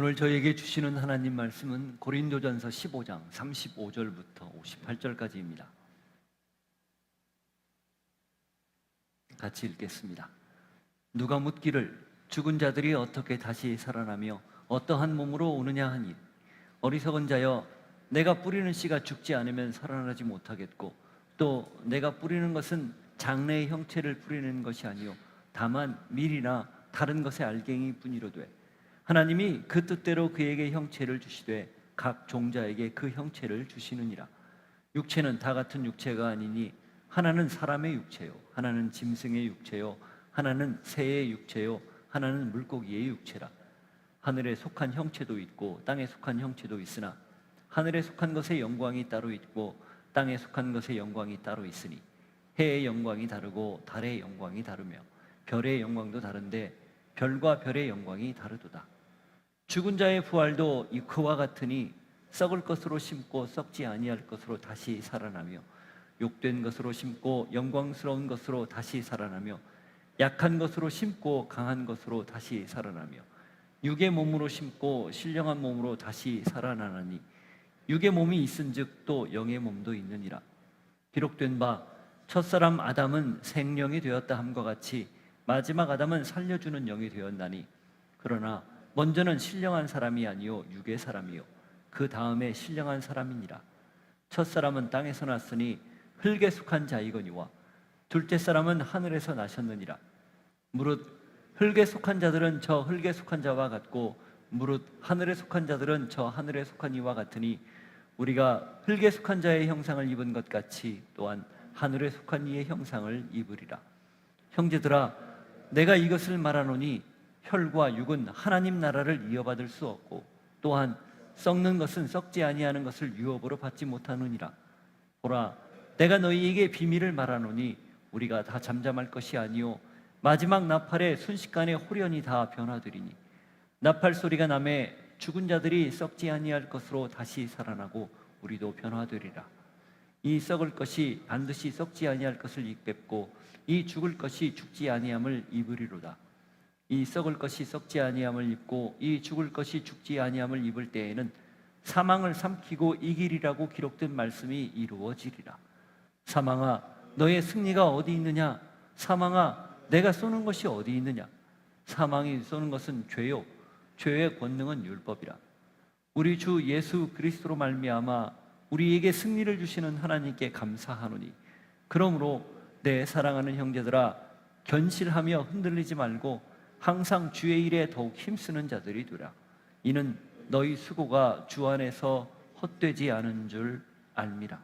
오늘 저에게 주시는 하나님 말씀은 고린도전서 15장 35절부터 58절까지입니다. 같이 읽겠습니다. 누가 묻기를 죽은 자들이 어떻게 다시 살아나며 어떠한 몸으로 오느냐 하니, 어리석은 자여, 내가 뿌리는 씨가 죽지 않으면 살아나지 못하겠고, 또 내가 뿌리는 것은 장래의 형체를 뿌리는 것이 아니요 다만 밀이나 다른 것의 알갱이 뿐이로되, 하나님이 그 뜻대로 그에게 형체를 주시되 각 종자에게 그 형체를 주시느니라. 육체는 다 같은 육체가 아니니 하나는 사람의 육체요, 하나는 짐승의 육체요, 하나는 새의 육체요, 하나는 물고기의 육체라. 하늘에 속한 형체도 있고 땅에 속한 형체도 있으나 하늘에 속한 것의 영광이 따로 있고 땅에 속한 것의 영광이 따로 있으니, 해의 영광이 다르고 달의 영광이 다르며 별의 영광도 다른데 별과 별의 영광이 다르도다. 죽은 자의 부활도 그와 같으니 썩을 것으로 심고 썩지 아니할 것으로 다시 살아나며, 욕된 것으로 심고 영광스러운 것으로 다시 살아나며, 약한 것으로 심고 강한 것으로 다시 살아나며, 육의 몸으로 심고 신령한 몸으로 다시 살아나나니, 육의 몸이 있은즉 또 영의 몸도 있느니라. 기록된 바 첫사람 아담은 생령이 되었다 함과 같이 마지막 아담은 살려주는 영이 되었나니, 그러나 먼저는 신령한 사람이 아니요 육의 사람이요 그 다음에 신령한 사람이니라. 첫사람은 땅에서 났으니 흙에 속한 자이거니와 둘째 사람은 하늘에서 나셨느니라. 무릇 흙에 속한 자들은 저 흙에 속한 자와 같고 무릇 하늘에 속한 자들은 저 하늘에 속한 이와 같으니, 우리가 흙에 속한 자의 형상을 입은 것 같이 또한 하늘에 속한 이의 형상을 입으리라. 형제들아, 내가 이것을 말하노니 혈과 육은 하나님 나라를 이어받을 수 없고, 또한 썩는 것은 썩지 아니하는 것을 유업으로 받지 못하느니라. 보라, 내가 너희에게 비밀을 말하노니 우리가 다 잠잠할 것이 아니요 마지막 나팔에 순식간에 홀연히 다 변화되리니, 나팔 소리가 나매 죽은 자들이 썩지 아니할 것으로 다시 살아나고 우리도 변화되리라. 이 썩을 것이 반드시 썩지 아니할 것을 입겠고 이 죽을 것이 죽지 아니함을 입으리로다. 이 썩을 것이 썩지 아니함을 입고 이 죽을 것이 죽지 아니함을 입을 때에는 사망을 삼키고 이기리라고 기록된 말씀이 이루어지리라. 사망아, 너의 승리가 어디 있느냐? 사망아, 내가 쏘는 것이 어디 있느냐? 사망이 쏘는 것은 죄요, 죄의 권능은 율법이라. 우리 주 예수 그리스도로 말미암아 우리에게 승리를 주시는 하나님께 감사하노니, 그러므로 내 사랑하는 형제들아, 견실하며 흔들리지 말고 항상 주의 일에 더욱 힘쓰는 자들이 되라. 이는 너희 수고가 주 안에서 헛되지 않은 줄 알미라.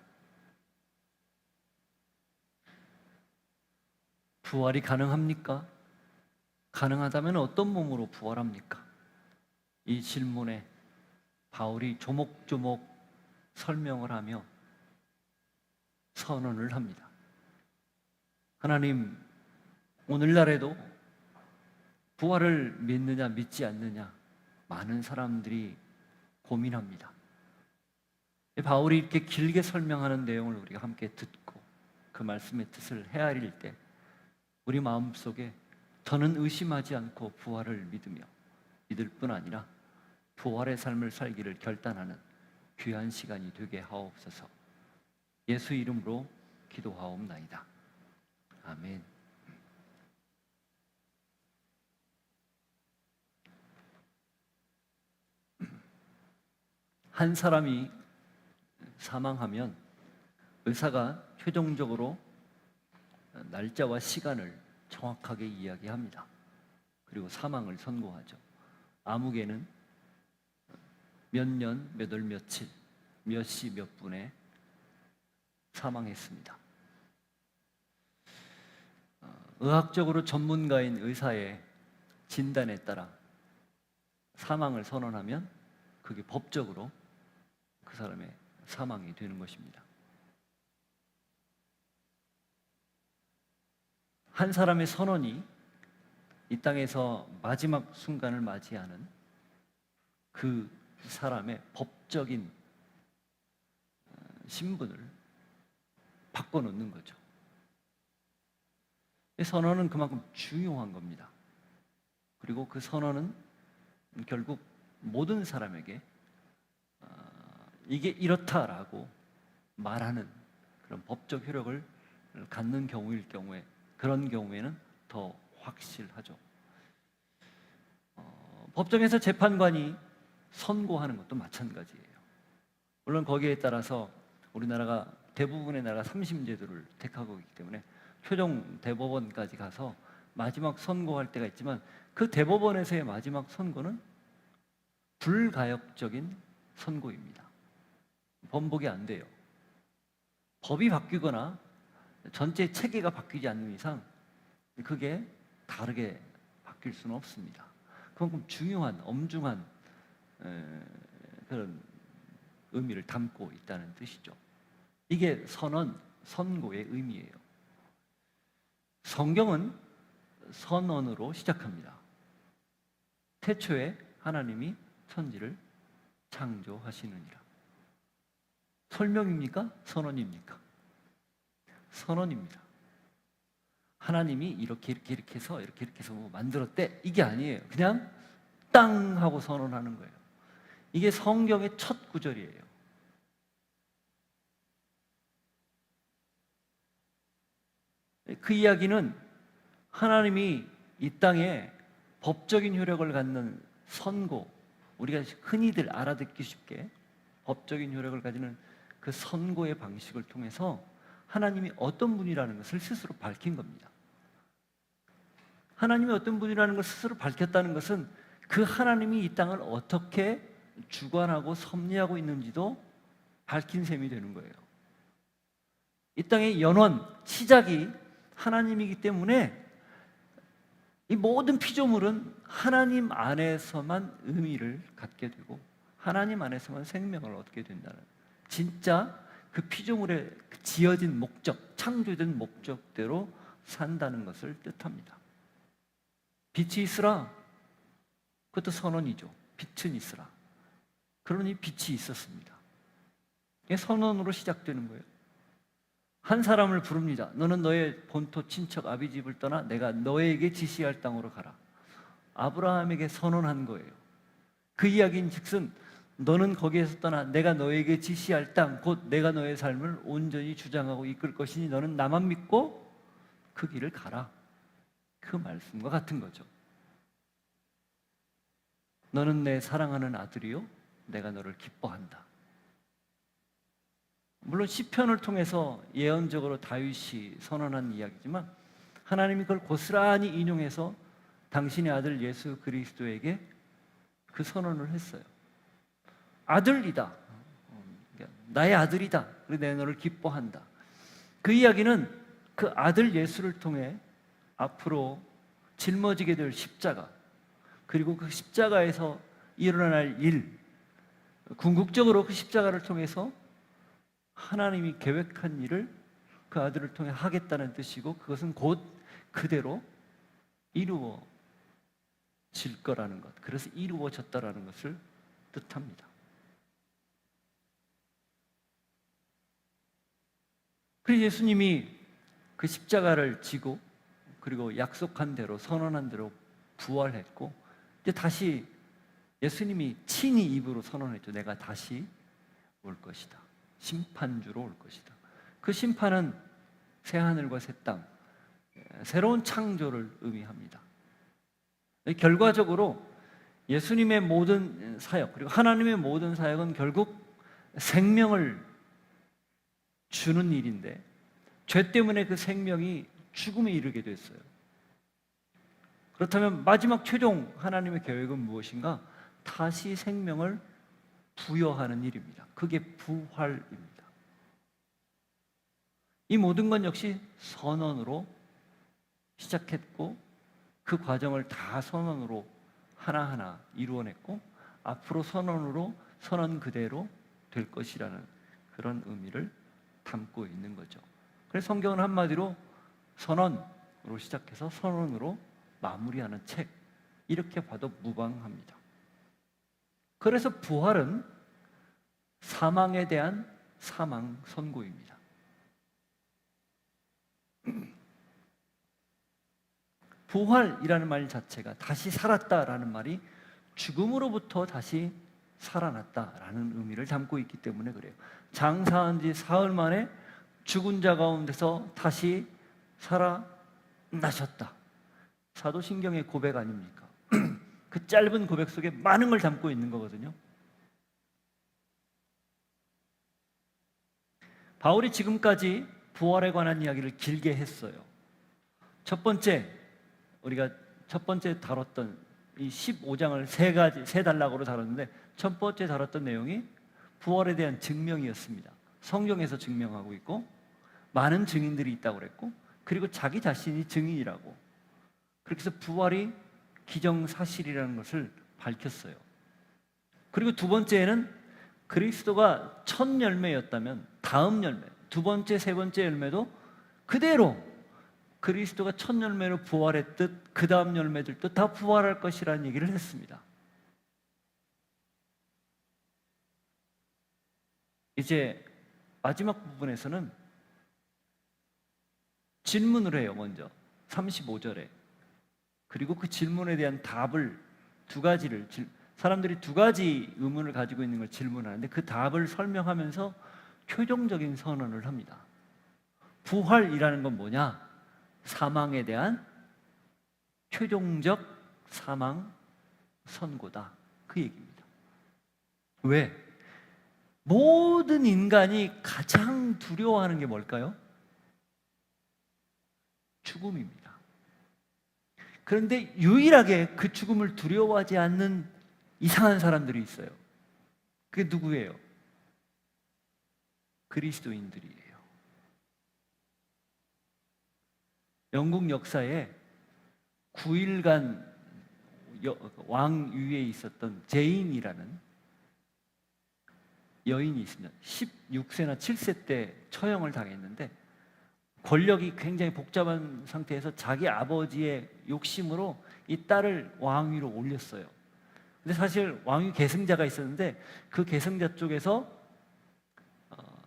부활이 가능합니까? 가능하다면 어떤 몸으로 부활합니까? 이 질문에 바울이 조목조목 설명을 하며 선언을 합니다. 하나님, 오늘날에도 부활을 믿느냐 믿지 않느냐 많은 사람들이 고민합니다. 바울이 이렇게 길게 설명하는 내용을 우리가 함께 듣고 그 말씀의 뜻을 헤아릴 때 우리 마음속에 더는 의심하지 않고 부활을 믿을 뿐 아니라 부활의 삶을 살기를 결단하는 귀한 시간이 되게 하옵소서. 예수 이름으로 기도하옵나이다. 아멘. 한 사람이 사망하면 의사가 최종적으로 날짜와 시간을 정확하게 이야기합니다. 그리고 사망을 선고하죠. 아무개는 몇 년, 몇 월, 며칠, 몇 시, 몇 분에 사망했습니다. 의학적으로 전문가인 의사의 진단에 따라 사망을 선언하면 그게 법적으로 그 사람의 사망이 되는 것입니다. 한 사람의 선언이 이 땅에서 마지막 순간을 맞이하는 그 사람의 법적인 신분을 바꿔놓는 거죠. 이 선언은 그만큼 중요한 겁니다. 그리고 그 선언은 결국 모든 사람에게 이게 이렇다라고 말하는 그런 법적 효력을 갖는 경우일 경우에, 그런 경우에는 더 확실하죠. 법정에서 재판관이 선고하는 것도 마찬가지예요. 물론 거기에 따라서 우리나라가 대부분의 나라가 3심 제도를 택하고 있기 때문에 최종 대법원까지 가서 마지막 선고할 때가 있지만, 그 대법원에서의 마지막 선고는 불가역적인 선고입니다. 번복이 안 돼요. 법이 바뀌거나 전체 체계가 바뀌지 않는 이상 그게 다르게 바뀔 수는 없습니다. 그만큼 중요한, 엄중한 그런 의미를 담고 있다는 뜻이죠. 이게 선언, 선고의 의미예요. 성경은 선언으로 시작합니다. 태초에 하나님이 천지를 창조하시느니라. 설명입니까? 선언입니까? 선언입니다. 하나님이 이렇게 해서 뭐 만들었대, 이게 아니에요. 그냥 땅 하고 선언하는 거예요. 이게 성경의 첫 구절이에요. 그 이야기는 하나님이 이 땅에 법적인 효력을 갖는 선고, 우리가 흔히들 알아듣기 쉽게 법적인 효력을 가지는 그 선고의 방식을 통해서 하나님이 어떤 분이라는 것을 스스로 밝힌 겁니다. 하나님이 어떤 분이라는 걸 스스로 밝혔다는 것은 그 하나님이 이 땅을 어떻게 주관하고 섭리하고 있는지도 밝힌 셈이 되는 거예요. 이 땅의 연원, 시작이 하나님이기 때문에 이 모든 피조물은 하나님 안에서만 의미를 갖게 되고 하나님 안에서만 생명을 얻게 된다는, 진짜 그 피조물의 지어진 목적, 창조된 목적대로 산다는 것을 뜻합니다. 빛이 있으라, 그것도 선언이죠. 빛은 있으라. 그러니 빛이 있었습니다. 이게 선언으로 시작되는 거예요. 한 사람을 부릅니다. 너는 너의 본토 친척 아비 집을 떠나 내가 너에게 지시할 땅으로 가라. 아브라함에게 선언한 거예요. 그 이야기인 즉슨 너는 거기에서 떠나 내가 너에게 지시할 땅, 곧 내가 너의 삶을 온전히 주장하고 이끌 것이니 너는 나만 믿고 그 길을 가라. 그 말씀과 같은 거죠. 너는 내 사랑하는 아들이요 내가 너를 기뻐한다. 물론 시편을 통해서 예언적으로 다윗이 선언한 이야기지만 하나님이 그걸 고스란히 인용해서 당신의 아들 예수 그리스도에게 그 선언을 했어요. 아들이다. 나의 아들이다. 그리고 내가 너를 기뻐한다. 그 이야기는 그 아들 예수를 통해 앞으로 짊어지게 될 십자가, 그리고 그 십자가에서 일어날 일, 궁극적으로 그 십자가를 통해서 하나님이 계획한 일을 그 아들을 통해 하겠다는 뜻이고, 그것은 곧 그대로 이루어질 거라는 것, 그래서 이루어졌다라는 것을 뜻합니다. 그래서 예수님이 그 십자가를 지고 그리고 약속한 대로 선언한 대로 부활했고, 이제 다시 예수님이 친히 입으로 선언했죠. 내가 다시 올 것이다. 심판주로 올 것이다. 그 심판은 새하늘과 새 땅, 새로운 창조를 의미합니다. 결과적으로 예수님의 모든 사역, 그리고 하나님의 모든 사역은 결국 생명을 주는 일인데, 죄 때문에 그 생명이 죽음에 이르게 됐어요. 그렇다면 마지막 최종 하나님의 계획은 무엇인가? 다시 생명을 부여하는 일입니다. 그게 부활입니다. 이 모든 건 역시 선언으로 시작했고, 그 과정을 다 선언으로 하나하나 이루어냈고, 앞으로 선언으로 선언 그대로 될 것이라는 그런 의미를 담고 있는 거죠. 그래서 성경은 한마디로 선언으로 시작해서 선언으로 마무리하는 책, 이렇게 봐도 무방합니다. 그래서 부활은 사망에 대한 사망 선고입니다. 부활이라는 말 자체가, 다시 살았다라는 말이 죽음으로부터 다시 살아났다라는 의미를 담고 있기 때문에 그래요. 장사한 지 사흘 만에 죽은 자 가운데서 다시 살아나셨다. 사도신경의 고백 아닙니까? 그 짧은 고백 속에 많은 걸 담고 있는 거거든요. 바울이 지금까지 부활에 관한 이야기를 길게 했어요. 첫 번째, 우리가 첫 번째 다뤘던 이 15장을 세 단락으로 다뤘는데 첫 번째 다뤘던 내용이 부활에 대한 증명이었습니다. 성경에서 증명하고 있고 많은 증인들이 있다고 그랬고, 그리고 자기 자신이 증인이라고, 그렇게 해서 부활이 기정사실이라는 것을 밝혔어요. 그리고 두 번째는 그리스도가 첫 열매였다면 다음 열매, 두 번째, 세 번째 열매도 그대로 그리스도가 첫 열매로 부활했듯 그 다음 열매들도 다 부활할 것이라는 얘기를 했습니다. 이제 마지막 부분에서는 질문을 해요. 먼저 35절에. 그리고 그 질문에 대한 답을 사람들이 두 가지 의문을 가지고 있는 걸 질문하는데 그 답을 설명하면서 최종적인 선언을 합니다. 부활이라는 건 뭐냐? 사망에 대한 최종적 사망 선고다. 그 얘기입니다. 왜? 모든 인간이 가장 두려워하는 게 뭘까요? 죽음입니다. 그런데 유일하게 그 죽음을 두려워하지 않는 이상한 사람들이 있어요. 그게 누구예요? 그리스도인들이에요. 영국 역사에 9일간 왕위에 있었던 제인이라는 여인이 있습니다. 16세나 7세 때 처형을 당했는데 권력이 굉장히 복잡한 상태에서 자기 아버지의 욕심으로 이 딸을 왕위로 올렸어요. 근데 사실 왕위 계승자가 있었는데 그 계승자 쪽에서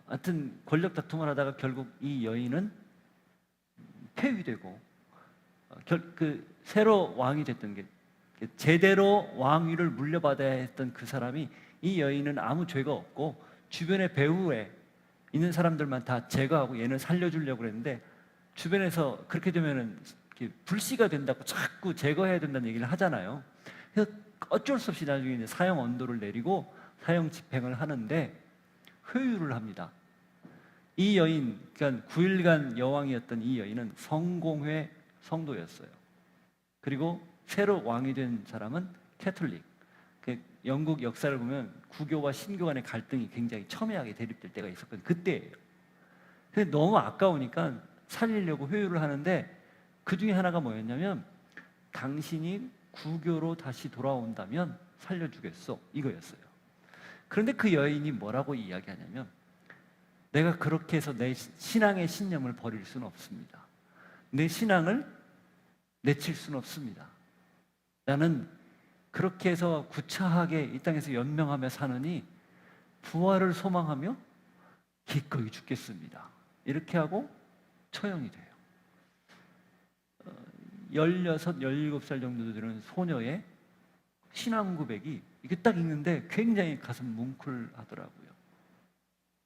하여튼 권력 다툼을 하다가 결국 이 여인은 폐위되고 그 새로 왕이 됐던 게 제대로 왕위를 물려받아야 했던 그 사람이, 이 여인은 아무 죄가 없고 주변의 배후에 있는 사람들만 다 제거하고 얘는 살려주려고 그랬는데 주변에서 그렇게 되면은 불씨가 된다고 자꾸 제거해야 된다는 얘기를 하잖아요. 그래서 어쩔 수 없이 나중에 이제 사형 언도를 내리고 사형 집행을 하는데 회유를 합니다. 이 여인, 그러니까 9일간 여왕이었던 이 여인은 성공회 성도였어요. 그리고 새로 왕이 된 사람은 캐톨릭. 영국 역사를 보면 구교와 신교 간의 갈등이 굉장히 첨예하게 대립될 때가 있었거든요. 그때예요. 근데 너무 아까우니까 살리려고 회유를 하는데 그 중에 하나가 뭐였냐면 당신이 구교로 다시 돌아온다면 살려주겠소, 이거였어요. 그런데 그 여인이 뭐라고 이야기하냐면 내가 그렇게 해서 내 신앙의 신념을 버릴 수는 없습니다. 내 신앙을 내칠 수는 없습니다. 나는 그렇게 해서 구차하게 이 땅에서 연명하며 사느니 부활을 소망하며 기꺼이 죽겠습니다. 이렇게 하고 처형이 돼요. 16, 17살 정도 되는 소녀의 신앙 고백이 이게 딱 읽는데 굉장히 가슴 뭉클하더라고요.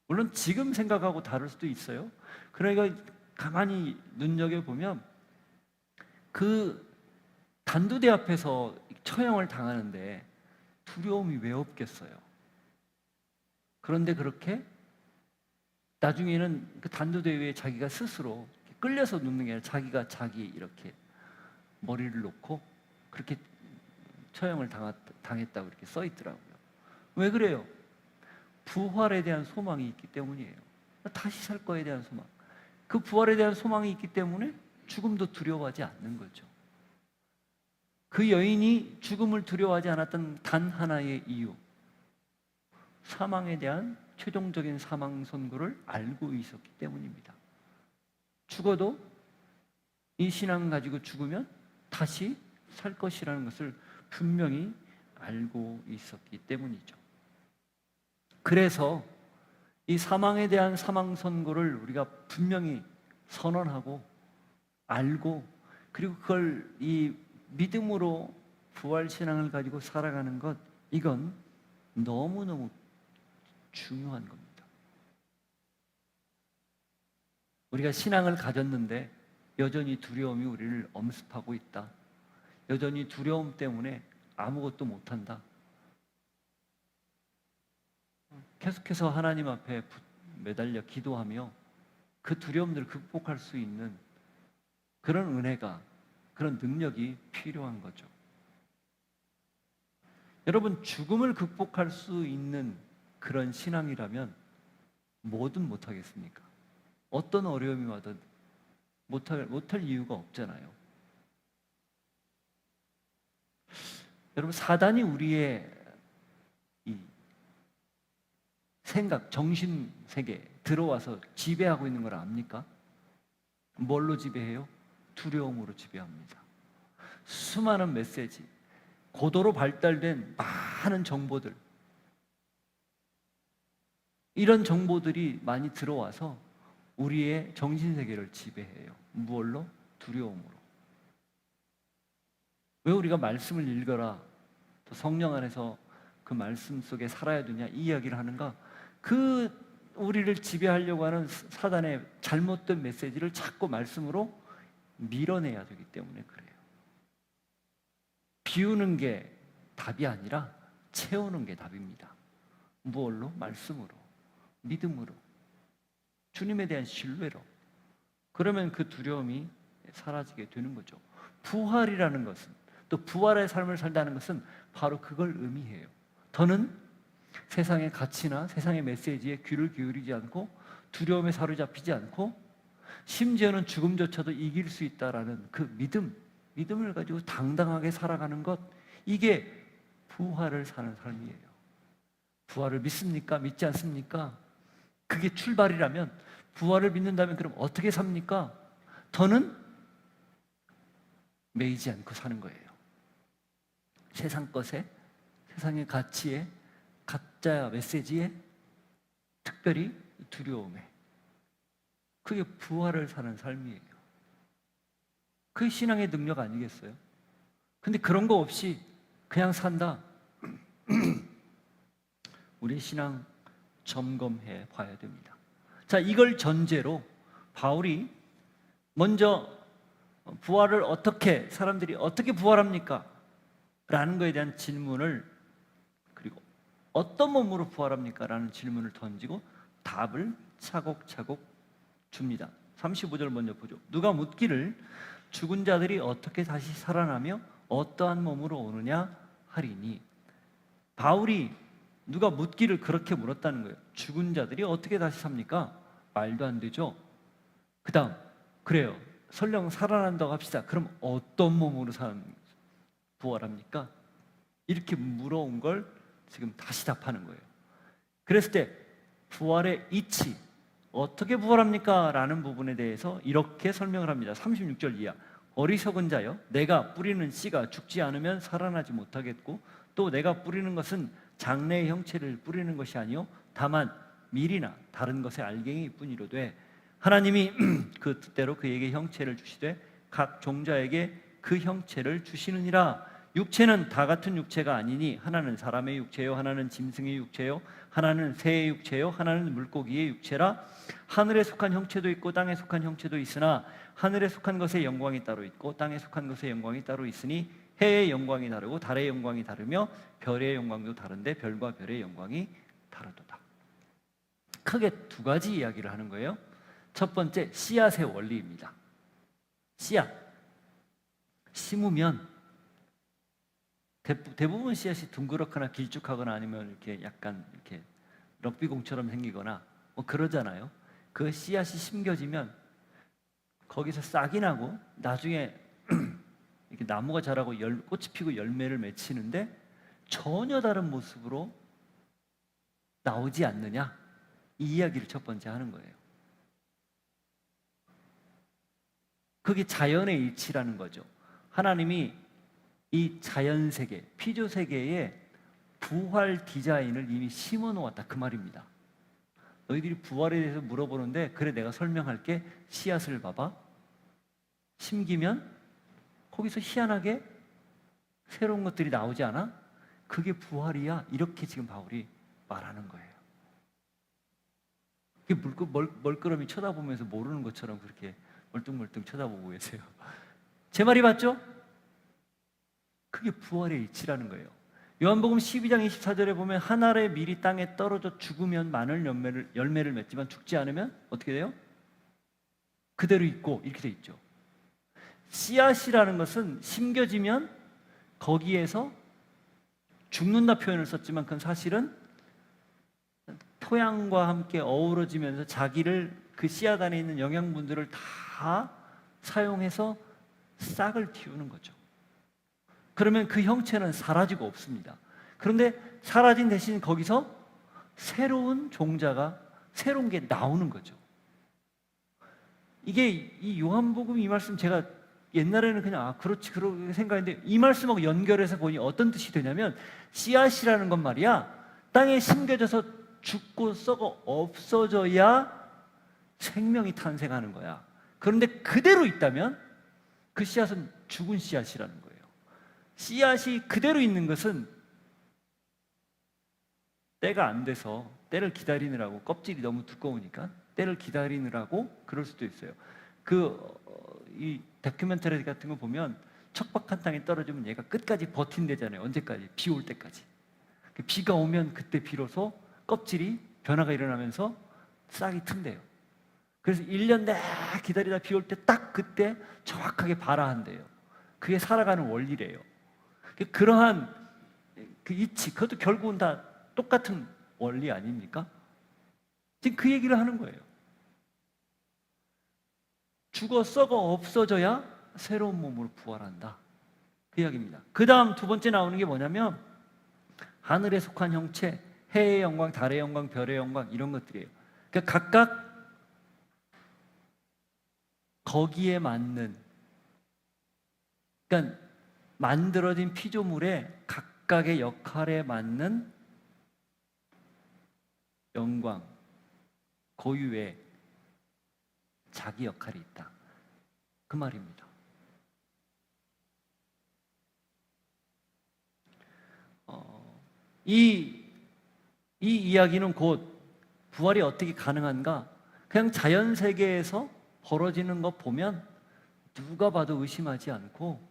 물론 지금 생각하고 다를 수도 있어요. 그러니까 가만히 눈여겨보면 그 단두대 앞에서 처형을 당하는데 두려움이 왜 없겠어요? 그런데 그렇게 나중에는 그 단두대 위에 자기가 스스로 끌려서 눕는 게 아니라 자기가 자기 이렇게 머리를 놓고 그렇게 처형을 당했다고 이렇게 써 있더라고요. 왜 그래요? 부활에 대한 소망이 있기 때문이에요. 다시 살 거에 대한 소망. 그 부활에 대한 소망이 있기 때문에 죽음도 두려워하지 않는 거죠. 그 여인이 죽음을 두려워하지 않았던 단 하나의 이유, 사망에 대한 최종적인 사망 선고를 알고 있었기 때문입니다. 죽어도 이 신앙 가지고 죽으면 다시 살 것이라는 것을 분명히 알고 있었기 때문이죠. 그래서 이 사망에 대한 사망 선고를 우리가 분명히 선언하고 알고, 그리고 그걸 이 믿음으로 부활 신앙을 가지고 살아가는 것, 이건 너무너무 중요한 겁니다. 우리가 신앙을 가졌는데 여전히 두려움이 우리를 엄습하고 있다. 여전히 두려움 때문에 아무것도 못한다. 계속해서 하나님 앞에 매달려 기도하며 그 두려움들을 극복할 수 있는 그런 은혜가, 그런 능력이 필요한 거죠. 여러분, 죽음을 극복할 수 있는 그런 신앙이라면 뭐든 못하겠습니까? 어떤 어려움이 와도 못할 이유가 없잖아요. 여러분, 사단이 우리의 이 생각, 정신 세계에 들어와서 지배하고 있는 걸 압니까? 뭘로 지배해요? 두려움으로 지배합니다. 수많은 메시지, 고도로 발달된 많은 정보들, 이런 정보들이 많이 들어와서 우리의 정신세계를 지배해요. 무엇로? 두려움으로. 왜 우리가 말씀을 읽어라, 또 성령 안에서 그 말씀 속에 살아야 되냐, 이 이야기를 하는가? 그 우리를 지배하려고 하는 사단의 잘못된 메시지를 자꾸 말씀으로 밀어내야 되기 때문에 그래요. 비우는 게 답이 아니라 채우는 게 답입니다. 무엇로? 말씀으로, 믿음으로, 주님에 대한 신뢰로. 그러면 그 두려움이 사라지게 되는 거죠. 부활이라는 것은, 또 부활의 삶을 산다는 것은 바로 그걸 의미해요. 더는 세상의 가치나 세상의 메시지에 귀를 기울이지 않고 두려움에 사로잡히지 않고 심지어는 죽음조차도 이길 수 있다라는 그 믿음을 가지고 당당하게 살아가는 것, 이게 부활을 사는 삶이에요. 부활을 믿습니까? 믿지 않습니까? 그게 출발이라면, 부활을 믿는다면 그럼 어떻게 삽니까? 더는 매이지 않고 사는 거예요. 세상 것에, 세상의 가치에, 가짜 메시지에, 특별히 두려움에. 그게 부활을 사는 삶이에요. 그게 신앙의 능력 아니겠어요? 근데 그런 거 없이 그냥 산다. 우리 신앙 점검해 봐야 됩니다. 자, 이걸 전제로 바울이 먼저 부활을 어떻게, 사람들이 어떻게 부활합니까? 라는 거에 대한 질문을, 그리고 어떤 몸으로 부활합니까? 라는 질문을 던지고 답을 차곡차곡 줍니다. 35절 먼저 보죠. 누가 묻기를 죽은 자들이 어떻게 다시 살아나며 어떠한 몸으로 오느냐 하리니. 바울이 누가 묻기를 그렇게 물었다는 거예요. 죽은 자들이 어떻게 다시 삽니까? 말도 안 되죠. 그 다음, 그래요, 설령 살아난다고 합시다. 그럼 어떤 몸으로 부활합니까? 이렇게 물어온 걸 지금 다시 답하는 거예요. 그랬을 때 부활의 이치, 어떻게 부활합니까? 라는 부분에 대해서 이렇게 설명을 합니다. 36절 이하. 어리석은 자여, 내가 뿌리는 씨가 죽지 않으면 살아나지 못하겠고, 또 내가 뿌리는 것은 장래의 형체를 뿌리는 것이 아니요 다만 밀이나 다른 것의 알갱이 뿐이로되, 하나님이 그 뜻대로 그에게 형체를 주시되 각 종자에게 그 형체를 주시느니라. 육체는 다 같은 육체가 아니니 하나는 사람의 육체요, 하나는 짐승의 육체요, 하나는 새의 육체요, 하나는 물고기의 육체라. 하늘에 속한 형체도 있고 땅에 속한 형체도 있으나 하늘에 속한 것의 영광이 따로 있고 땅에 속한 것의 영광이 따로 있으니 해의 영광이 다르고 달의 영광이 다르며 별의 영광도 다른데 별과 별의 영광이 다르도다. 크게 두 가지 이야기를 하는 거예요. 첫 번째, 씨앗의 원리입니다. 씨앗, 심으면 대부분 씨앗이 둥그렇거나 길쭉하거나 아니면 이렇게 약간 이렇게 럭비공처럼 생기거나 뭐 그러잖아요. 그 씨앗이 심겨지면 거기서 싹이 나고 나중에 이렇게 나무가 자라고 꽃이 피고 열매를 맺히는데 전혀 다른 모습으로 나오지 않느냐, 이 이야기를 첫 번째 하는 거예요. 그게 자연의 이치라는 거죠. 하나님이 이 자연세계, 피조세계에 부활 디자인을 이미 심어 놓았다, 그 말입니다. 너희들이 부활에 대해서 물어보는데, 그래 내가 설명할게. 씨앗을 봐봐. 심기면 거기서 희한하게 새로운 것들이 나오지 않아? 그게 부활이야. 이렇게 지금 바울이 말하는 거예요. 멀끄러미 쳐다보면서 모르는 것처럼 그렇게 멀뚱멀뚱 쳐다보고 계세요. 제 말이 맞죠? 그게 부활의 이치라는 거예요. 요한복음 12장 24절에 보면 한 알의 밀이 땅에 떨어져 죽으면 많은 열매를 맺지만 죽지 않으면 어떻게 돼요? 그대로 있고 이렇게 돼 있죠. 씨앗이라는 것은 심겨지면 거기에서 죽는다 표현을 썼지만 그건 사실은 토양과 함께 어우러지면서 자기를 그 씨앗 안에 있는 영양분들을 다 사용해서 싹을 틔우는 거죠. 그러면 그 형체는 사라지고 없습니다. 그런데 사라진 대신 거기서 새로운 종자가 새로운 게 나오는 거죠. 이게 이 요한복음 이 말씀 제가 옛날에는 그냥 그렇지 그렇게 생각했는데 이 말씀하고 연결해서 보니 어떤 뜻이 되냐면 씨앗이라는 건 말이야 땅에 심겨져서 죽고 썩어 없어져야 생명이 탄생하는 거야. 그런데 그대로 있다면 그 씨앗은 죽은 씨앗이라는 거예요. 씨앗이 그대로 있는 것은 때가 안 돼서 때를 기다리느라고 껍질이 너무 두꺼우니까 때를 기다리느라고 그럴 수도 있어요. 이 다큐멘터리 같은 거 보면 척박한 땅에 떨어지면 얘가 끝까지 버틴대잖아요. 언제까지? 비 올 때까지. 비가 오면 그때 비로소 껍질이 변화가 일어나면서 싹이 튼대요. 그래서 1년 내내 기다리다 비 올 때 딱 그때 정확하게 발화한대요. 그게 살아가는 원리래요. 그러한 그 이치, 그것도 결국은 다 똑같은 원리 아닙니까? 지금 그 얘기를 하는 거예요. 죽어 썩어 없어져야 새로운 몸으로 부활한다. 그 이야기입니다. 그 다음 두 번째 나오는 게 뭐냐면 하늘에 속한 형체, 해의 영광, 달의 영광, 별의 영광 이런 것들이에요. 그러니까 각각 거기에 맞는, 그러니까 만들어진 피조물의 각각의 역할에 맞는 영광, 고유의 자기 역할이 있다. 그 말입니다. 이 이야기는 곧 부활이 어떻게 가능한가? 그냥 자연 세계에서 벌어지는 것 보면 누가 봐도 의심하지 않고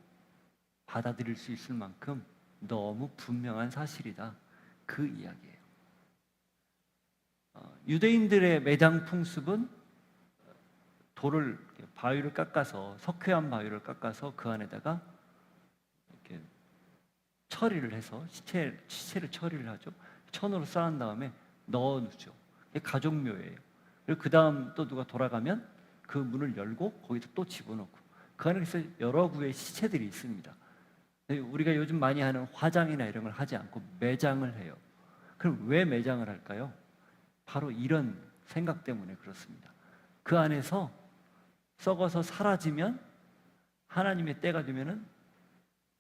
받아들일 수 있을 만큼 너무 분명한 사실이다. 그 이야기예요. 유대인들의 매장 풍습은 바위를 깎아서 석회암 바위를 깎아서 그 안에다가 이렇게 처리를 해서 시체를 처리를 하죠. 천으로 쌓은 다음에 넣어놓죠. 이게 가족묘예요. 그리고 그 다음 또 누가 돌아가면 그 문을 열고 거기서 또 집어넣고 그 안에서 여러 구의 시체들이 있습니다. 우리가 요즘 많이 하는 화장이나 이런 걸 하지 않고 매장을 해요. 그럼 왜 매장을 할까요? 바로 이런 생각 때문에 그렇습니다. 그 안에서 썩어서 사라지면 하나님의 때가 되면은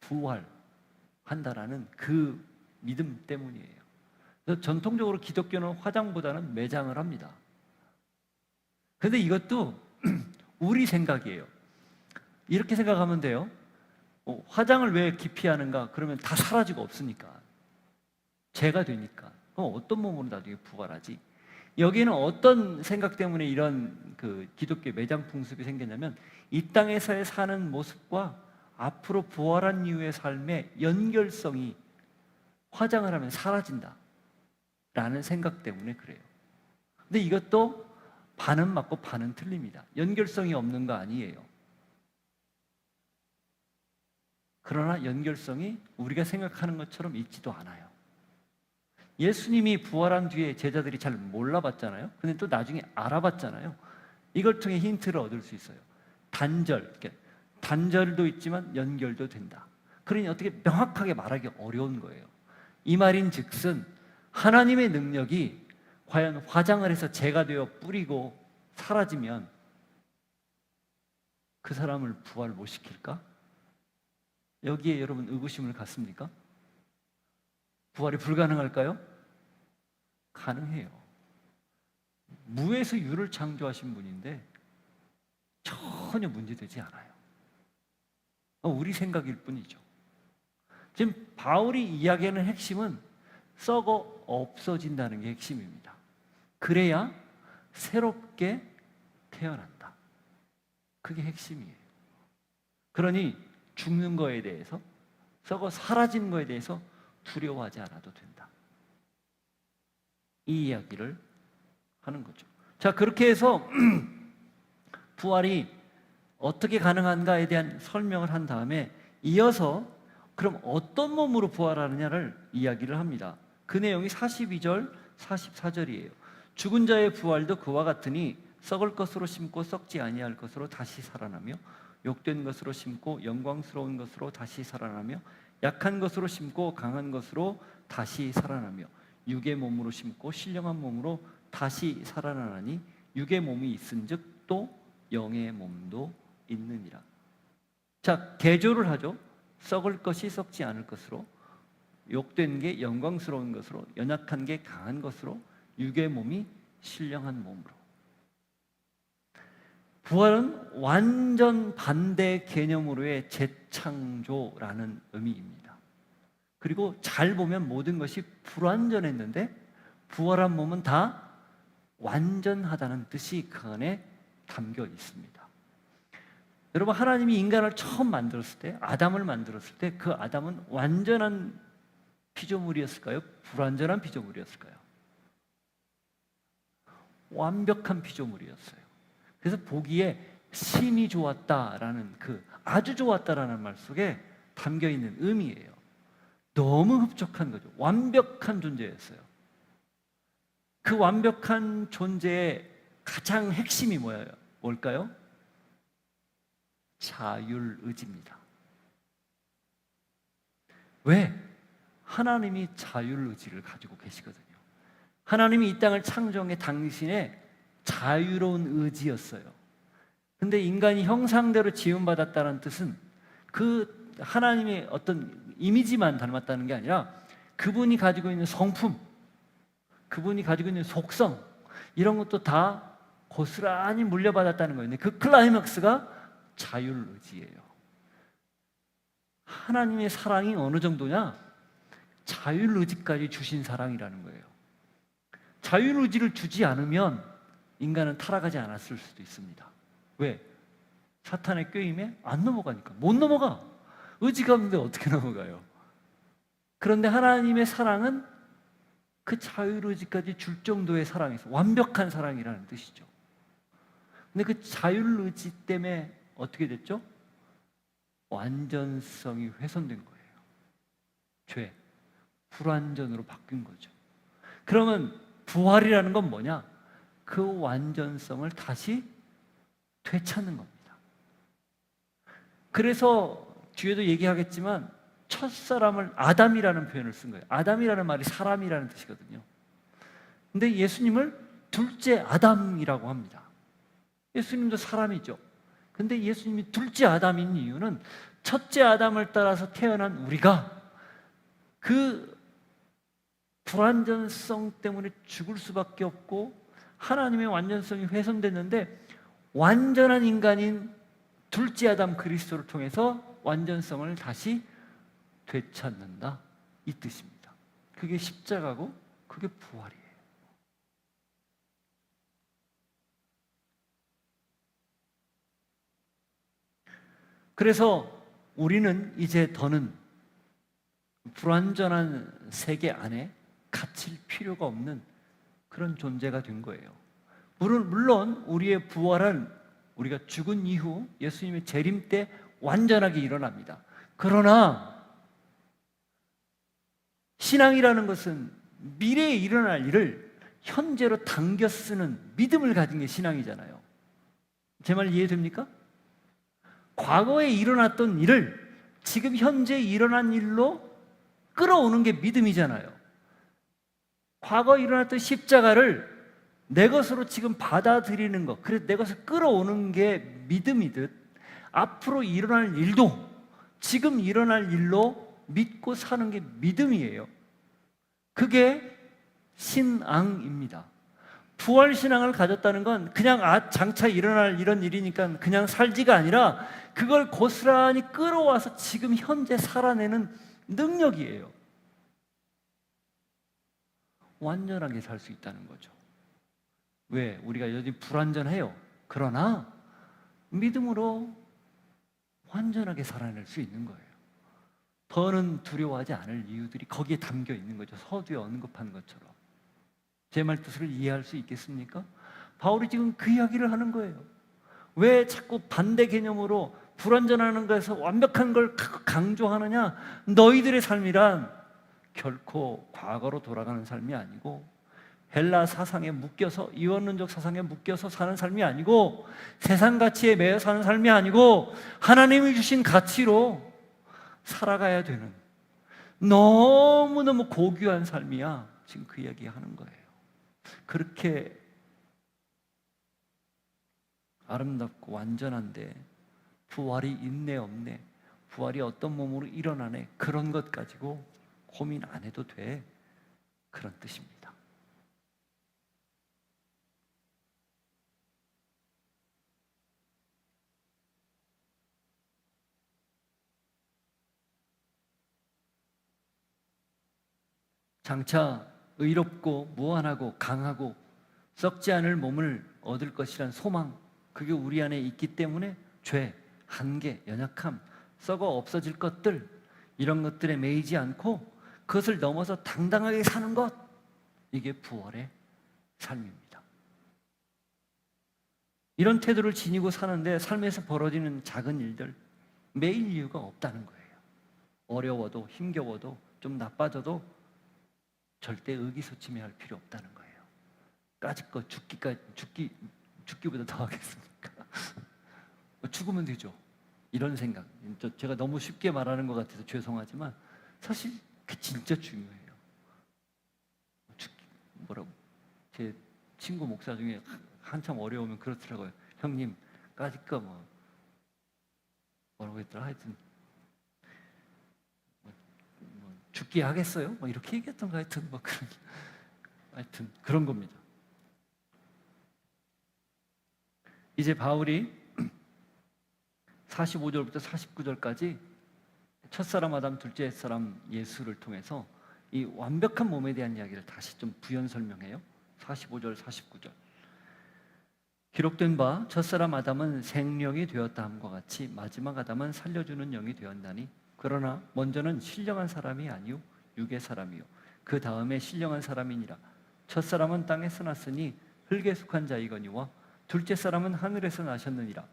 부활한다라는 그 믿음 때문이에요. 그래서 전통적으로 기독교는 화장보다는 매장을 합니다. 그런데 이것도 우리 생각이에요. 이렇게 생각하면 돼요. 화장을 왜 기피하는가? 그러면 다 사라지고 없으니까. 죄가 되니까. 그럼 어떤 몸으로 나중에 부활하지? 여기는 어떤 생각 때문에 이런 그 기독교 매장 풍습이 생겼냐면 이 땅에서의 사는 모습과 앞으로 부활한 이후의 삶의 연결성이 화장을 하면 사라진다 라는 생각 때문에 그래요. 근데 이것도 반은 맞고 반은 틀립니다. 연결성이 없는 거 아니에요. 그러나 연결성이 우리가 생각하는 것처럼 있지도 않아요. 예수님이 부활한 뒤에 제자들이 잘 몰라봤잖아요. 근데 또 나중에 알아봤잖아요. 이걸 통해 힌트를 얻을 수 있어요. 단절도 있지만 연결도 된다. 그러니 어떻게 명확하게 말하기 어려운 거예요. 이 말인 즉슨 하나님의 능력이 과연 화장을 해서 재가 되어 뿌리고 사라지면 그 사람을 부활 못 시킬까? 여기에 여러분 의구심을 갖습니까? 부활이 불가능할까요? 가능해요. 무에서 유를 창조하신 분인데 전혀 문제되지 않아요. 우리 생각일 뿐이죠. 지금 바울이 이야기하는 핵심은 썩어 없어진다는 게 핵심입니다. 그래야 새롭게 태어난다. 그게 핵심이에요. 그러니 죽는 거에 대해서, 썩어 사라지는 거에 대해서 두려워하지 않아도 된다. 이 이야기를 하는 거죠. 자, 그렇게 해서 부활이 어떻게 가능한가에 대한 설명을 한 다음에 이어서 그럼 어떤 몸으로 부활하느냐를 이야기를 합니다. 그 내용이 42절, 44절이에요. 죽은 자의 부활도 그와 같으니 썩을 것으로 심고 썩지 아니할 것으로 다시 살아나며 욕된 것으로 심고 영광스러운 것으로 다시 살아나며 약한 것으로 심고 강한 것으로 다시 살아나며 육의 몸으로 심고 신령한 몸으로 다시 살아나니 육의 몸이 있은즉 또 영의 몸도 있느니라. 자, 개조를 하죠. 썩을 것이 썩지 않을 것으로, 욕된 게 영광스러운 것으로, 연약한 게 강한 것으로, 육의 몸이 신령한 몸으로. 부활은 완전 반대 개념으로의 재창조라는 의미입니다. 그리고 잘 보면 모든 것이 불완전했는데 부활한 몸은 다 완전하다는 뜻이 그 안에 담겨 있습니다. 여러분, 하나님이 인간을 처음 만들었을 때, 아담을 만들었을 때 그 아담은 완전한 피조물이었을까요? 불완전한 피조물이었을까요? 완벽한 피조물이었어요. 그래서 보기에 심히 좋았다라는 그 아주 좋았다라는 말 속에 담겨 있는 의미예요. 너무 흡족한 거죠. 완벽한 존재였어요. 그 완벽한 존재의 가장 핵심이 뭐예요? 뭘까요? 자율의지입니다. 왜? 하나님이 자율의지를 가지고 계시거든요. 하나님이 이 땅을 창조한 게 당신의 자유로운 의지였어요. 근데 인간이 형상대로 지음받았다는 뜻은 그 하나님의 어떤 이미지만 닮았다는 게 아니라 그분이 가지고 있는 성품, 그분이 가지고 있는 속성, 이런 것도 다 고스란히 물려받았다는 거예요. 그 클라이맥스가 자율의지예요. 하나님의 사랑이 어느 정도냐? 자율의지까지 주신 사랑이라는 거예요. 자율의지를 주지 않으면 인간은 타락하지 않았을 수도 있습니다. 왜? 사탄의 꾀임에 안 넘어가니까. 못 넘어가. 의지가 없는데 어떻게 넘어가요? 그런데 하나님의 사랑은 그 자율의지까지 줄 정도의 사랑이죠. 완벽한 사랑이라는 뜻이죠. 근데 그 자율의지 때문에 어떻게 됐죠? 완전성이 훼손된 거예요. 죄, 불완전으로 바뀐 거죠. 그러면 부활이라는 건 뭐냐? 그 완전성을 다시 되찾는 겁니다. 그래서 뒤에도 얘기하겠지만 첫사람을 아담이라는 표현을 쓴 거예요. 아담이라는 말이 사람이라는 뜻이거든요. 근데 예수님을 둘째 아담이라고 합니다. 예수님도 사람이죠. 근데 예수님이 둘째 아담인 이유는 첫째 아담을 따라서 태어난 우리가 그 불완전성 때문에 죽을 수밖에 없고 하나님의 완전성이 훼손됐는데 완전한 인간인 둘째 아담 그리스도를 통해서 완전성을 다시 되찾는다, 이 뜻입니다. 그게 십자가고 그게 부활이에요. 그래서 우리는 이제 더는 불완전한 세계 안에 갇힐 필요가 없는 그런 존재가 된 거예요. 물론 우리의 부활은 우리가 죽은 이후 예수님의 재림 때 완전하게 일어납니다. 그러나 신앙이라는 것은 미래에 일어날 일을 현재로 당겨 쓰는 믿음을 가진 게 신앙이잖아요. 제 말 이해됩니까? 과거에 일어났던 일을 지금 현재 일어난 일로 끌어오는 게 믿음이잖아요. 과거에 일어났던 십자가를 내 것으로 지금 받아들이는 것, 그래서 내 것을 끌어오는 게 믿음이듯 앞으로 일어날 일도 지금 일어날 일로 믿고 사는 게 믿음이에요. 그게 신앙입니다. 부활신앙을 가졌다는 건 그냥 장차 일어날 이런 일이니까 그냥 살지가 아니라 그걸 고스란히 끌어와서 지금 현재 살아내는 능력이에요. 완전하게 살 수 있다는 거죠. 왜? 우리가 여전히 불완전해요. 그러나 믿음으로 완전하게 살아낼 수 있는 거예요. 더는 두려워하지 않을 이유들이 거기에 담겨 있는 거죠. 서두에 언급한 것처럼. 제 말 뜻을 이해할 수 있겠습니까? 바울이 지금 그 이야기를 하는 거예요. 왜 자꾸 반대 개념으로 불완전하는 것에서 완벽한 걸 강조하느냐? 너희들의 삶이란 결코 과거로 돌아가는 삶이 아니고 헬라 사상에 묶여서, 이원론적 사상에 묶여서 사는 삶이 아니고, 세상 가치에 매여 사는 삶이 아니고, 하나님이 주신 가치로 살아가야 되는 너무너무 고귀한 삶이야. 지금 그 이야기 하는 거예요. 그렇게 아름답고 완전한데 부활이 있네 없네, 부활이 어떤 몸으로 일어나네, 그런 것 가지고 고민 안 해도 돼. 그런 뜻입니다. 장차 의롭고 무한하고 강하고 썩지 않을 몸을 얻을 것이란 소망, 그게 우리 안에 있기 때문에 죄, 한계, 연약함, 썩어 없어질 것들, 이런 것들에 매이지 않고 그것을 넘어서 당당하게 사는 것, 이게 부활의 삶입니다. 이런 태도를 지니고 사는데 삶에서 벌어지는 작은 일들, 매일 이유가 없다는 거예요. 어려워도 힘겨워도 좀 나빠져도 절대 의기소침해할 필요 없다는 거예요. 까짓 거 죽기보다 더 하겠습니까? 죽으면 되죠. 이런 생각. 제가 너무 쉽게 말하는 것 같아서 죄송하지만 사실 그게 진짜 중요해요. 뭐라고? 제 친구 목사 중에 한참 어려우면 그렇더라고요. 형님, 까짓 거 뭐라고 했더라? 하여튼 죽게 하겠어요? 이렇게 얘기했던 거 하여튼 그런 겁니다. 이제 바울이 45절부터 49절까지 첫사람 아담, 둘째 사람 예수를 통해서 이 완벽한 몸에 대한 이야기를 다시 좀 부연 설명해요. 45절, 49절. 기록된 바 첫사람 아담은 생령이 되었다 함과 같이 마지막 아담은 살려주는 영이 되었나니, 그러나 먼저는 신령한 사람이 아니요 육의 사람이요 그 다음에 신령한 사람이니라. 첫사람은 땅에서 났으니 흙에 속한 자이거니와 둘째 사람은 하늘에서 나셨느니라.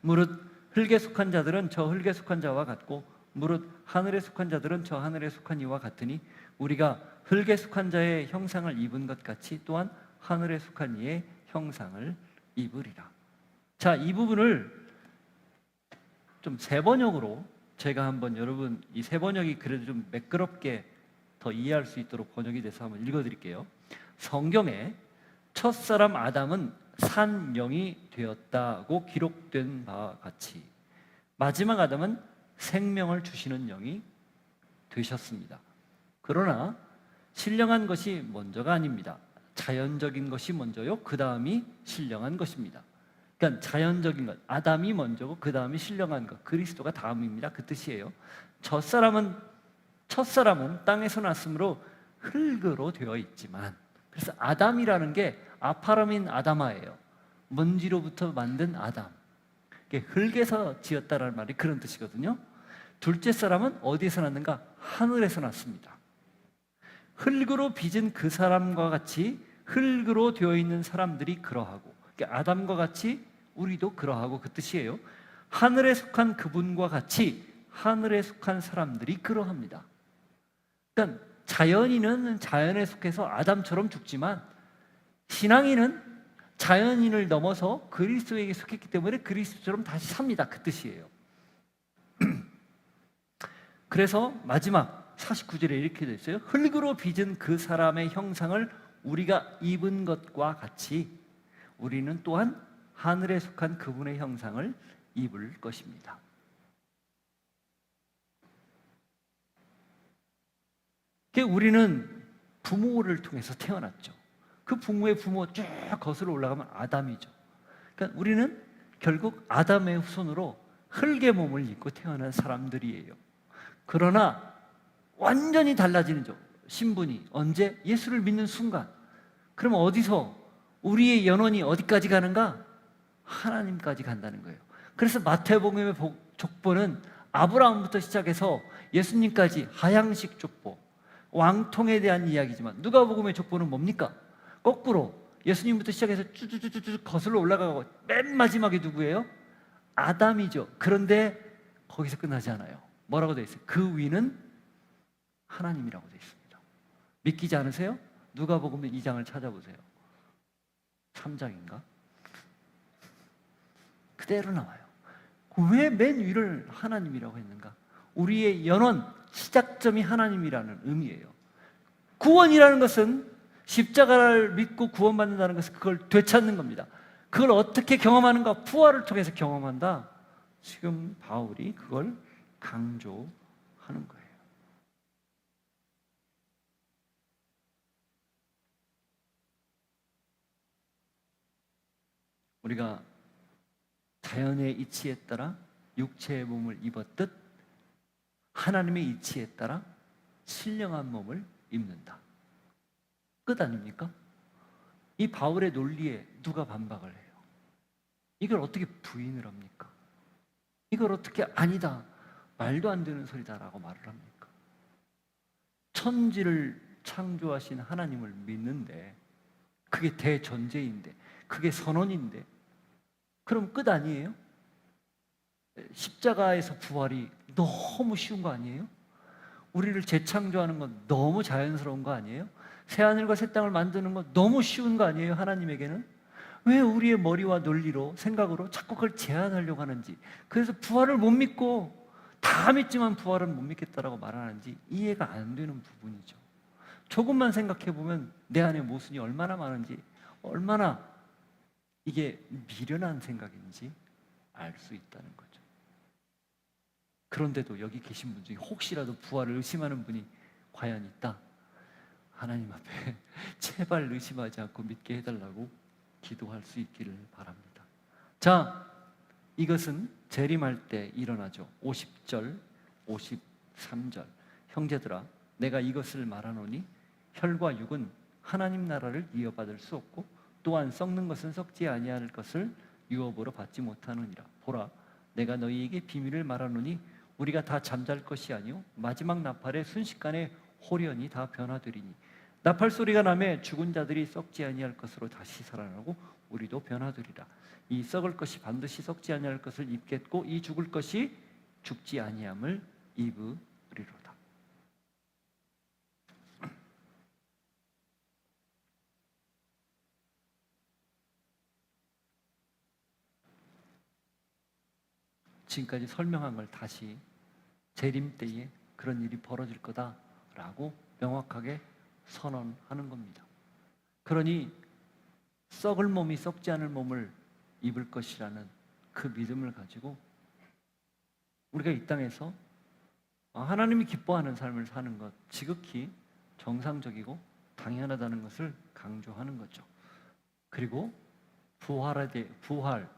무릇 흙에 속한 자들은 저 흙에 속한 자와 같고 무릇 하늘에 속한 자들은 저 하늘에 속한 이와 같으니 우리가 흙에 속한 자의 형상을 입은 것 같이 또한 하늘에 속한 이의 형상을 입으리라. 자, 이 부분을 좀 세번역으로 제가 한번 여러분 이 세번역이 그래도 좀 매끄럽게 더 이해할 수 있도록 번역이 돼서 한번 읽어드릴게요. 성경에 첫사람 아담은 산 영이 되었다고 기록된 바와 같이 마지막 아담은 생명을 주시는 영이 되셨습니다. 그러나 신령한 것이 먼저가 아닙니다. 자연적인 것이 먼저요, 그 다음이 신령한 것입니다. 그러니까 자연적인 것, 아담이 먼저고 그 다음이 신령한 것, 그리스도가 다음입니다. 그 뜻이에요. 첫사람은 땅에서 났으므로 흙으로 되어 있지만, 그래서 아담이라는 게 아파라민 아다마예요. 먼지로부터 만든 아담, 흙에서 지었다라는 말이 그런 뜻이거든요. 둘째 사람은 어디에서 났는가? 하늘에서 났습니다. 흙으로 빚은 그 사람과 같이 흙으로 되어 있는 사람들이 그러하고, 아담과 같이 우리도 그러하고, 그 뜻이에요. 하늘에 속한 그분과 같이 하늘에 속한 사람들이 그러합니다. 그러니까 자연인은 자연에 속해서 아담처럼 죽지만 신앙인은 자연인을 넘어서 그리스도에게 속했기 때문에 그리스도처럼 다시 삽니다. 그 뜻이에요. 그래서 마지막 49절에 이렇게 되어 있어요. 흙으로 빚은 그 사람의 형상을 우리가 입은 것과 같이 우리는 또한 하늘에 속한 그분의 형상을 입을 것입니다. 우리는 부모를 통해서 태어났죠. 그 부모의 부모 쭉 거슬러 올라가면 아담이죠. 그러니까 우리는 결국 아담의 후손으로 흙의 몸을 입고 태어난 사람들이에요. 그러나 완전히 달라지죠. 신분이. 언제? 예수를 믿는 순간. 그럼 어디서 우리의 연원이 어디까지 가는가? 하나님까지 간다는 거예요. 그래서 마태복음의 족보는 아브라함부터 시작해서 예수님까지 하향식 족보, 왕통에 대한 이야기지만 누가복음의 족보는 뭡니까? 거꾸로 예수님부터 시작해서 쭈쭈쭈쭈 거슬러 올라가고 맨 마지막에 누구예요? 아담이죠. 그런데 거기서 끝나지 않아요. 뭐라고 되어 있어요? 그 위는 하나님이라고 되어 있습니다. 믿기지 않으세요? 누가복음 2장을 찾아보세요. 3장인가? 그대로 나와요. 왜 맨 위를 하나님이라고 했는가? 우리의 연원, 시작점이 하나님이라는 의미예요. 구원이라는 것은 십자가를 믿고 구원받는다는 것은 그걸 되찾는 겁니다. 그걸 어떻게 경험하는가? 부활을 통해서 경험한다. 지금 바울이 그걸 강조하는 거예요. 우리가 자연의 이치에 따라 육체의 몸을 입었듯 하나님의 이치에 따라 신령한 몸을 입는다. 끝 아닙니까? 이 바울의 논리에 누가 반박을 해요? 이걸 어떻게 부인을 합니까? 이걸 어떻게 아니다, 말도 안 되는 소리다라고 말을 합니까? 천지를 창조하신 하나님을 믿는데 그게 대전제인데 그게 선언인데 그럼 끝 아니에요? 십자가에서 부활이 너무 쉬운 거 아니에요? 우리를 재창조하는 건 너무 자연스러운 거 아니에요? 새하늘과 새 땅을 만드는 건 너무 쉬운 거 아니에요? 하나님에게는? 왜 우리의 머리와 논리로 생각으로 자꾸 그걸 제한하려고 하는지, 그래서 부활을 못 믿고 다 믿지만 부활은 못 믿겠다라고 말하는지 이해가 안 되는 부분이죠. 조금만 생각해 보면 내 안에 모순이 얼마나 많은지, 얼마나 이게 미련한 생각인지 알 수 있다는 거죠. 그런데도 여기 계신 분 중에 혹시라도 부활을 의심하는 분이 과연 있다? 하나님 앞에 제발 의심하지 않고 믿게 해달라고 기도할 수 있기를 바랍니다. 자, 이것은 재림할 때 일어나죠. 50절, 53절. 형제들아, 내가 이것을 말하노니 혈과 육은 하나님 나라를 이어받을 수 없고 또한 썩는 것은 썩지 아니할 것을 유업으로 받지 못하느니라. 보라, 내가 너희에게 비밀을 말하노니 우리가 다 잠잘 것이 아니요 마지막 나팔의 순식간에 호련히 다 변화되리니 나팔 소리가 나매 죽은 자들이 썩지 아니할 것으로 다시 살아나고 우리도 변화되리라. 이 썩을 것이 반드시 썩지 아니할 것을 입겠고 이 죽을 것이 죽지 아니함을 입으리로다. 지금까지 설명한 걸 다시 재림 때에 그런 일이 벌어질 거다라고 명확하게 선언하는 겁니다. 그러니 썩을 몸이 썩지 않을 몸을 입을 것이라는 그 믿음을 가지고 우리가 이 땅에서 하나님이 기뻐하는 삶을 사는 것, 지극히 정상적이고 당연하다는 것을 강조하는 거죠. 그리고 부활,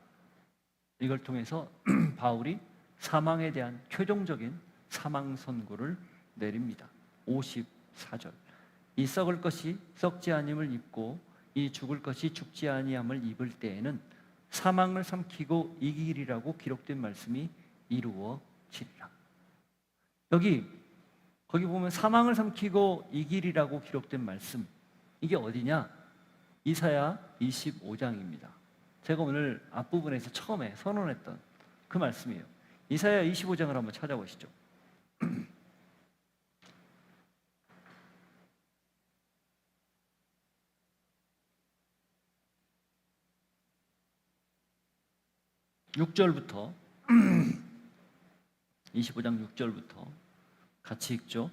이걸 통해서 바울이 사망에 대한 최종적인 사망 선고를 내립니다. 54절. 이 썩을 것이 썩지 아니함을 입고 이 죽을 것이 죽지 아니함을 입을 때에는 사망을 삼키고 이기리라고 기록된 말씀이 이루어지리라. 거기 보면 사망을 삼키고 이기리라고 기록된 말씀, 이게 어디냐? 이사야 25장입니다. 제가 오늘 앞부분에서 처음에 선언했던 그 말씀이에요. 이사야 25장을 한번 찾아보시죠. 6절부터 25장 6절부터 같이 읽죠.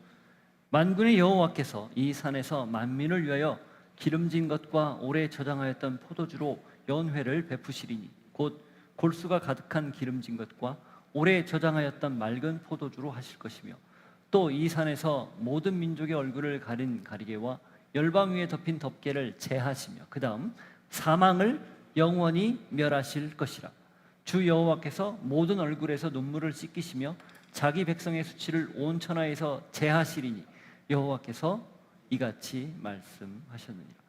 만군의 여호와께서 이 산에서 만민을 위하여 기름진 것과 오래 저장하였던 포도주로 연회를 베푸시리니 곧 골수가 가득한 기름진 것과 오래 저장하였던 맑은 포도주로 하실 것이며 또 이 산에서 모든 민족의 얼굴을 가린 가리개와 열방 위에 덮인 덮개를 제하시며 그 다음 사망을 영원히 멸하실 것이라. 주 여호와께서 모든 얼굴에서 눈물을 씻기시며 자기 백성의 수치를 온 천하에서 제하시리니 여호와께서 이같이 말씀하셨느니라.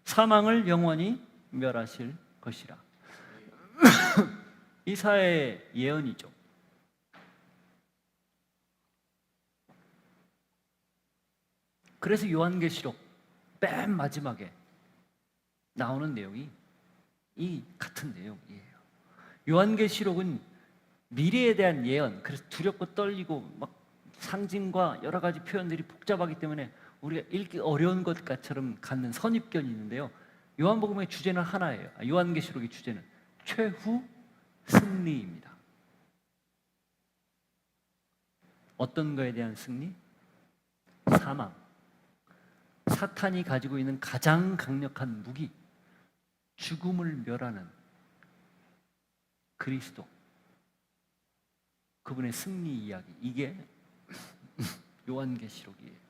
사망을 영원히 멸하실 것이라. 이사야의 예언이죠. 그래서 요한계시록 맨 마지막에 나오는 내용이 이 같은 내용이에요. 요한계시록은 미래에 대한 예언, 그래서 두렵고 떨리고 막 상징과 여러 가지 표현들이 복잡하기 때문에 우리가 읽기 어려운 것처럼 갖는 선입견이 있는데요. 요한복음의 주제는 하나예요. 요한계시록의 주제는 최후 승리입니다. 어떤 거에 대한 승리? 사망. 사탄이 가지고 있는 가장 강력한 무기, 죽음을 멸하는 그리스도, 그분의 승리 이야기, 이게 요한계시록이에요.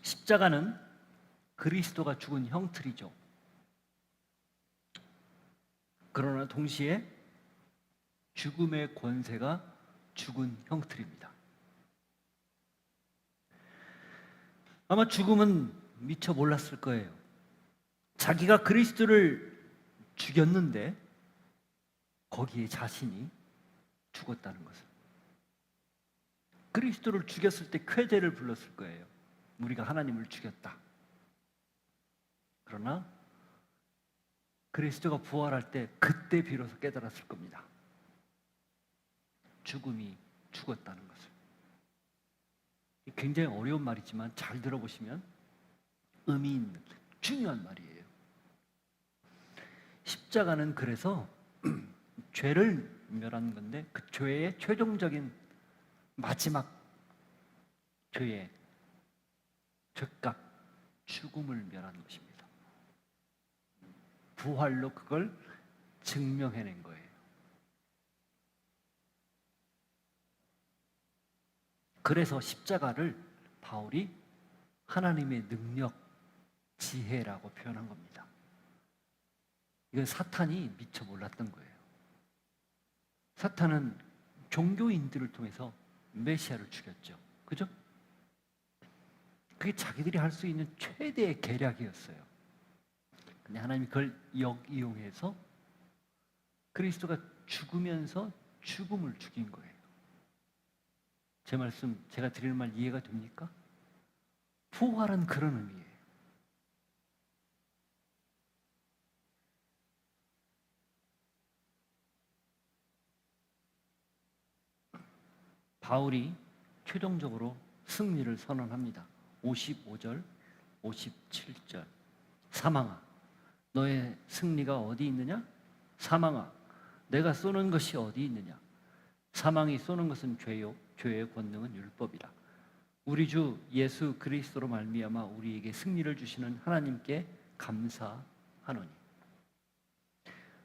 십자가는 그리스도가 죽은 형틀이죠. 그러나 동시에 죽음의 권세가 죽은 형틀입니다. 아마 죽음은 미처 몰랐을 거예요. 자기가 그리스도를 죽였는데 거기에 자신이 죽었다는 것을. 그리스도를 죽였을 때 쾌재를 불렀을 거예요. 우리가 하나님을 죽였다. 그러나 그리스도가 부활할 때 그때 비로소 깨달았을 겁니다. 죽음이 죽었다는 것을. 굉장히 어려운 말이지만 잘 들어보시면 의미 있는 중요한 말이에요. 십자가는 그래서 죄를 멸하는 건데 그 죄의 최종적인 마지막 죄의 죄값, 죽음을 멸하는 것입니다. 부활로 그걸 증명해낸 거예요. 그래서 십자가를 바울이 하나님의 능력, 지혜라고 표현한 겁니다. 이건 사탄이 미처 몰랐던 거예요. 사탄은 종교인들을 통해서 메시아를 죽였죠. 그죠? 그게 자기들이 할 수 있는 최대의 계략이었어요. 근데 하나님이 그걸 이용해서 그리스도가 죽으면서 죽음을 죽인 거예요. 제 말씀, 제가 드리는 말 이해가 됩니까? 부활은 그런 의미예요. 바울이 최종적으로 승리를 선언합니다. 55절, 57절. 사망아, 너의 승리가 어디 있느냐? 사망아, 내가 쏘는 것이 어디 있느냐? 사망이 쏘는 것은 죄요, 죄의 권능은 율법이라. 우리 주 예수 그리스도로 말미암아 우리에게 승리를 주시는 하나님께 감사하노니.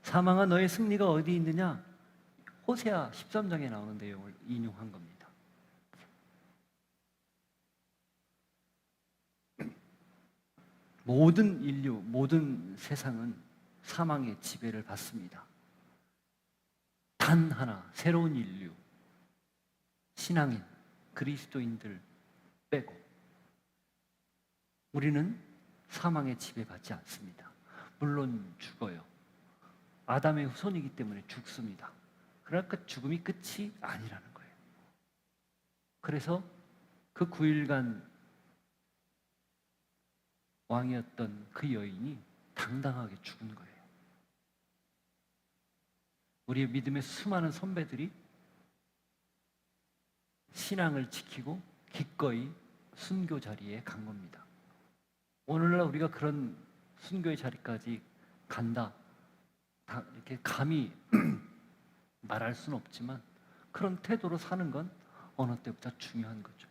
사망아, 너의 승리가 어디 있느냐? 호세아 13장에 나오는 내용을 인용한 겁니다. 모든 인류, 모든 세상은 사망의 지배를 받습니다. 단 하나, 새로운 인류, 신앙인, 그리스도인들 빼고 우리는 사망의 지배받지 않습니다. 물론 죽어요. 아담의 후손이기 때문에 죽습니다. 그러니까 죽음이 끝이 아니라는 거예요. 그래서 그 9일간 왕이었던 그 여인이 당당하게 죽은 거예요. 우리의 믿음의 수많은 선배들이 신앙을 지키고 기꺼이 순교 자리에 간 겁니다. 오늘날 우리가 그런 순교의 자리까지 간다, 이렇게 감히 말할 수는 없지만 그런 태도로 사는 건 어느 때보다 중요한 거죠.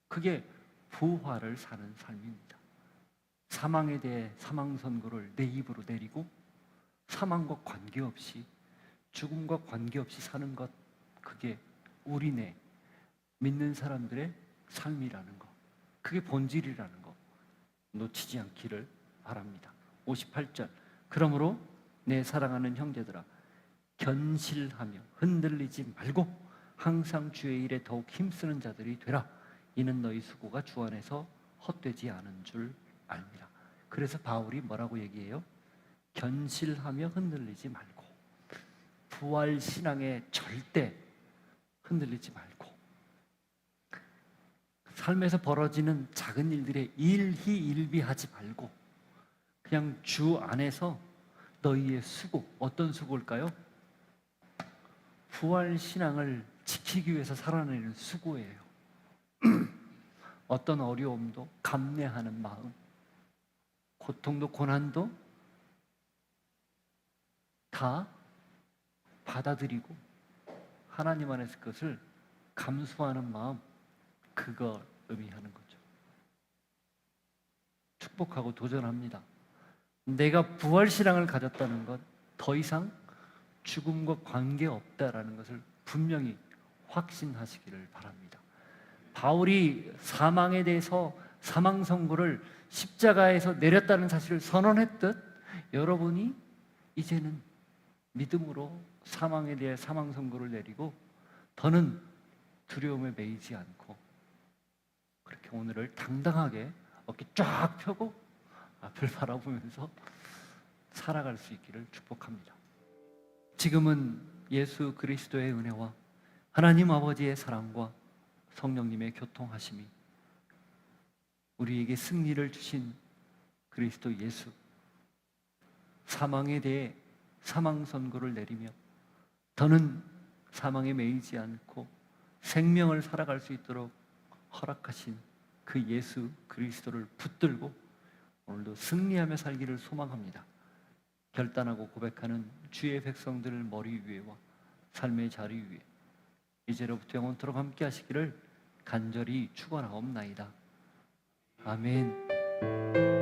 그게 부활을 사는 삶입니다. 사망에 대해 사망 선고를 내 입으로 내리고 사망과 관계없이, 죽음과 관계없이 사는 것, 그게 우리네 믿는 사람들의 삶이라는 것. 그게 본질이라는 거 놓치지 않기를 바랍니다. 58절. 그러므로 내 사랑하는 형제들아, 견실하며 흔들리지 말고 항상 주의 일에 더욱 힘쓰는 자들이 되라. 이는 너희 수고가 주 안에서 헛되지 않은 줄 압니다. 그래서 바울이 뭐라고 얘기해요? 견실하며 흔들리지 말고, 부활 신앙에 절대 흔들리지 말고, 삶에서 벌어지는 작은 일들에 일희일비하지 말고, 그냥 주 안에서 너희의 수고, 어떤 수고일까요? 부활 신앙을 지키기 위해서 살아내는 수고예요. 어떤 어려움도 감내하는 마음, 고통도 고난도 다 받아들이고 하나님 안에서 그것을 감수하는 마음, 그걸 의미하는 거죠. 축복하고 도전합니다. 내가 부활신앙을 가졌다는 것, 더 이상 죽음과 관계없다라는 것을 분명히 확신하시기를 바랍니다. 바울이 사망에 대해서 사망 선고를 십자가에서 내렸다는 사실을 선언했듯, 여러분이 이제는 믿음으로 사망에 대해 사망 선고를 내리고 더는 두려움에 매이지 않고 그렇게 오늘을 당당하게 어깨 쫙 펴고 앞을 바라보면서 살아갈 수 있기를 축복합니다. 지금은 예수 그리스도의 은혜와 하나님 아버지의 사랑과 성령님의 교통하심이, 우리에게 승리를 주신 그리스도 예수, 사망에 대해 사망 선고를 내리며 더는 사망에 매이지 않고 생명을 살아갈 수 있도록 허락하신 그 예수 그리스도를 붙들고 오늘도 승리하며 살기를 소망합니다. 결단하고 고백하는 주의 백성들 머리 위에와 삶의 자리 위에 이제로부터 영원토록 함께 하시기를 간절히 축원하옵나이다. 아멘.